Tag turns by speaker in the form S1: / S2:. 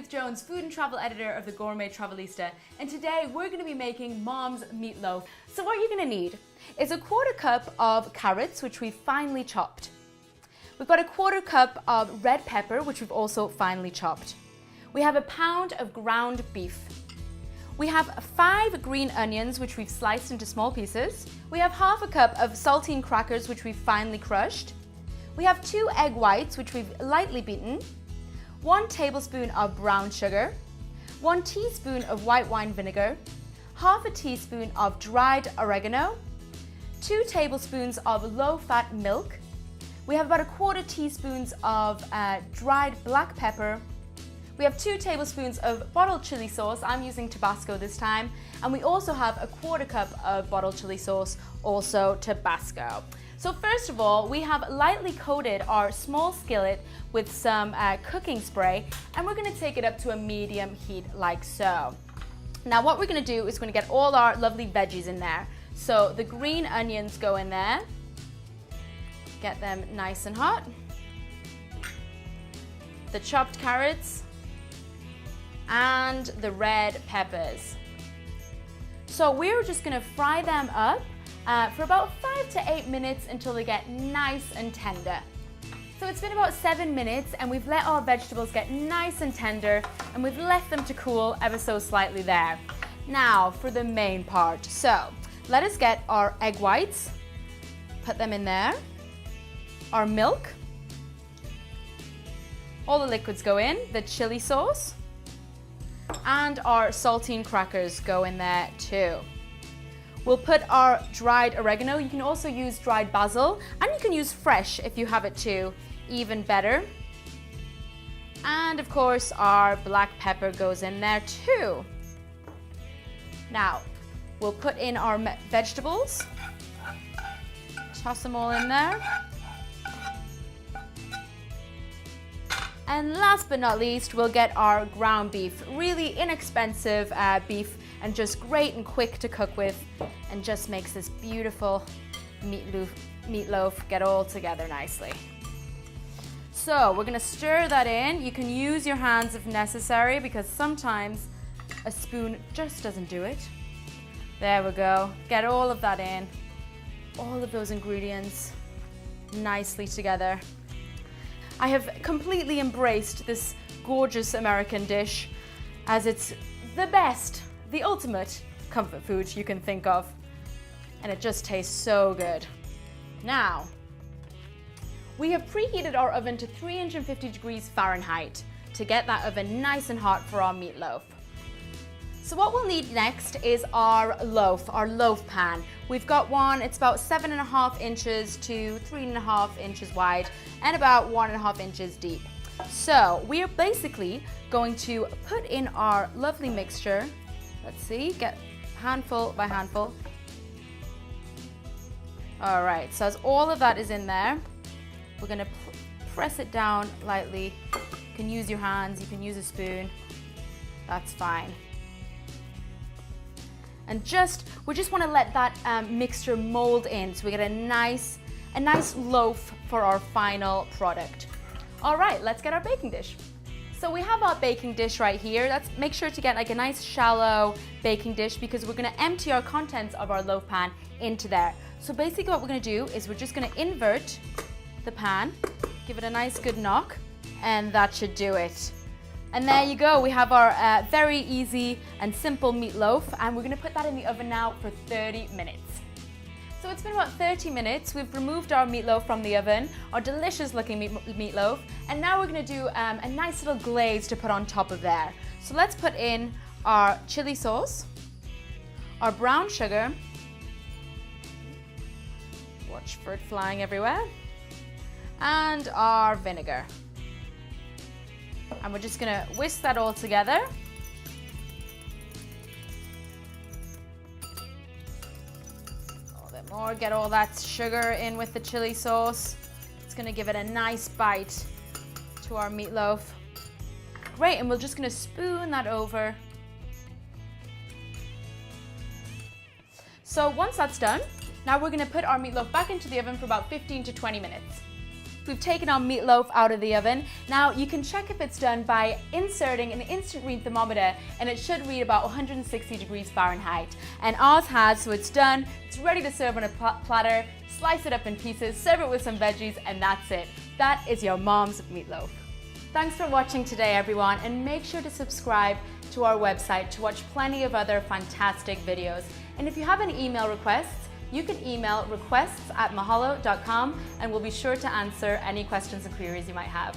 S1: Judith Jones, food and travel editor of the Gourmet Travelista, and today we're going to be making Mom's meatloaf. So what you're going to need is a 1/4 cup of carrots, which we've finely chopped. We've got a 1/4 cup of red pepper, which we've also finely chopped. We have a pound of ground beef. We have 5 green onions, which we've sliced into small pieces. We have 1/2 cup of saltine crackers, which we've finely crushed. We have 2 egg whites, which we've lightly beaten. 1 tablespoon of brown sugar, 1 teaspoon of white wine vinegar, 1/2 teaspoon of dried oregano, 2 tablespoons of low-fat milk. We have about 1/4 teaspoon of dried black pepper. We have 2 tablespoons of bottled chili sauce. I'm using Tabasco this time. And we also have a 1/4 cup of bottled chili sauce, also Tabasco. So first of all, we have lightly coated our small skillet with some cooking spray, and we're going to take it up to a medium heat like so. Now what we're going to do is we're going to get all our lovely veggies in there. So the green onions go in there. Get them nice and hot. The chopped carrots and the red peppers. So we're just going to fry them up for about 5 to 8 minutes until they get nice and tender. So it's been about 7 minutes and we've let our vegetables get nice and tender and we've left them to cool ever so slightly there. Now for the main part. So let us get our egg whites, put them in there, our milk, all the liquids go in, the chili sauce, and our saltine crackers go in there too. We'll put our dried oregano. You can also use dried basil, and you can use fresh if you have it too, even better. And of course, our black pepper goes in there too. Now, we'll put in our vegetables. Toss them all in there. And last but not least, we'll get our ground beef. Really inexpensive beef and just great and quick to cook with and just makes this beautiful meatloaf get all together nicely. So we're gonna stir that in. You can use your hands if necessary because sometimes a spoon just doesn't do it. There we go. Get all of that in. All of those ingredients nicely together. I have completely embraced this gorgeous American dish as it's the best, the ultimate comfort food you can think of. And it just tastes so good. Now, we have preheated our oven to 350 degrees Fahrenheit to get that oven nice and hot for our meatloaf. So what we'll need next is our loaf pan. We've got one, it's about 7.5 inches to 3.5 inches wide and about 1.5 inches deep. So we are basically going to put in our lovely mixture. Let's see, get handful by handful. All right, so as all of that is in there, we're gonna press it down lightly. You can use your hands, you can use a spoon, that's fine. And we just want to let that mixture mold in so we get a nice loaf for our final product. All right, let's get our baking dish. So we have our baking dish right here. Make sure to get like a nice shallow baking dish because we're going to empty our contents of our loaf pan into there. So basically what we're going to do is we're just going to invert the pan, give it a nice good knock, and that should do it. And there you go, we have our very easy and simple meatloaf, and we're gonna put that in the oven now for 30 minutes. So it's been about 30 minutes, we've removed our meatloaf from the oven, our delicious looking meatloaf, and now we're gonna do a nice little glaze to put on top of there. So let's put in our chili sauce, our brown sugar, watch for it flying everywhere, and our vinegar. And we're just gonna whisk that all together. A little bit more, get all that sugar in with the chili sauce. It's gonna give it a nice bite to our meatloaf. Great, and we're just gonna spoon that over. So once that's done, now we're gonna put our meatloaf back into the oven for about 15 to 20 minutes. We've taken our meatloaf out of the oven. Now you can check if it's done by inserting an instant read thermometer, and it should read about 160 degrees Fahrenheit. And ours has, so it's done. It's ready to serve on a platter. Slice it up in pieces, serve it with some veggies, and that's it. That is your mom's meatloaf. Thanks for watching today, everyone, and make sure to subscribe to our website to watch plenty of other fantastic videos. And if you have any email requests, you can email requests@mahalo.com, and we'll be sure to answer any questions and queries you might have.